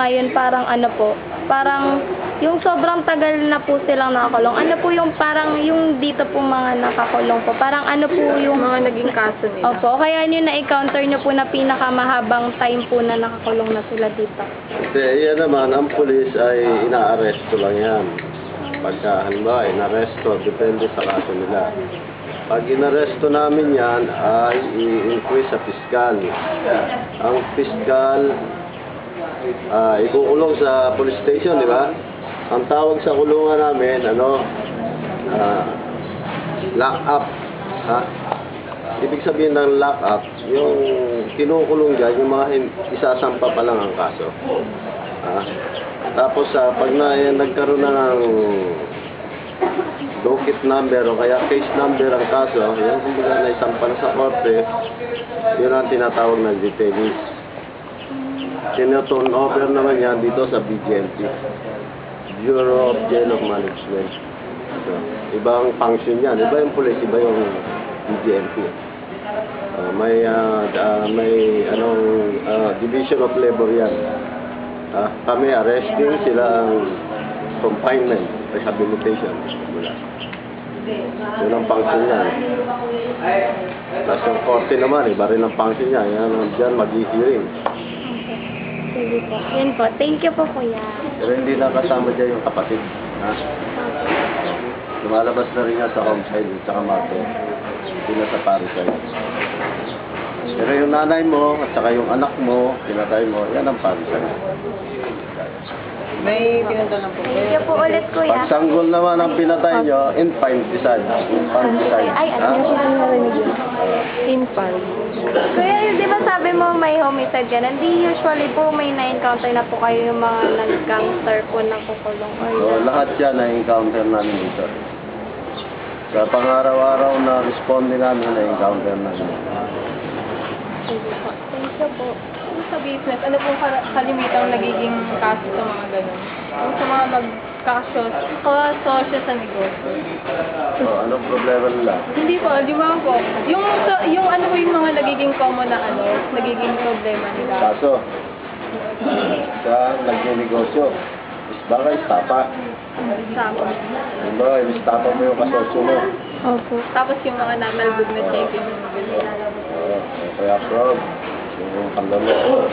ngayon parang ano po, parang yung sobrang tagal na po silang nakakulong. Ano po yung parang yung dito po mga nakakulong po? Parang ano po yung Mga naging kaso nila. Opo, kaya nyo na-encounter nyo po na pinakamahabang time po na nakakulong na sila dito. Kasi yan naman, ang pulis ay inaaresto lang yan. Pagka halimbawa, inaresto, depende sa kaso nila. Pag inaresto namin yan, ay i-inquest sa piskal. Ang piskal, ikukulong sa police station, di ba? Ang tawag sa kulungan namin, lock up. Ha? Ibig sabihin ng lock up, yung kinukulong dyan, yung mga isasampa pa lang ang kaso. Ha? Tapos pag nagkaroon na ng docket number o kaya case number ang kaso, yan kumbaga na isampa na sa korte, yun ang tinatawag na detainees. Tino-turn over naman yan dito sa BGMP, Bureau of Jail of Management. So, ibang function yan, iba yung police, iba yung BGMP. May division of labor yan. Kami arresting, sila ang confinement, rehabilitation. Yun ang function yan. Tapos yung korte naman, iba rin ang function yan. Yan dyan mag-i-hearing. Sige po. Yan po. Thank you po, kuya. Pero hindi na kasama dyan yung kapatid. Lumalabas na rin nga sa homicide at saka murder. Hindi na sa parricide. Pero yung nanay mo at saka yung anak mo, pinatay mo, yan ang parricide. May pinuntalan po. Thank you po ulit, kuya. Pag sanggol naman ang pinatay nyo, infanticide. Infanticide. Ay, ano yung narinig yun? Infant. Kuya, di ba sabi mo may homicide ka? Hindi usually po may na-encounter na po kayo yung mga nag-gangster po na kukulong. So, lahat yan na-encounter namin dito. Sa pang-araw-araw na responde namin, na-encounter namin. Sige po. Thank you po. Sa business, ano pong kalimitang nagiging kaso sa mga ganun? Yung sa mga magkasosyo sa negosyo. So, anong problema nila? Hindi po, di ba po? Yung ano po yung mga nagiging common na nagiging problema nila. Kaso, sa nagnenegosyo, baka istapa. Tapos, Diba, istapa mo yung kasosyo mo. Opo. tapos yung mga natalbog na checking. Kaya fraud, yung panlalo.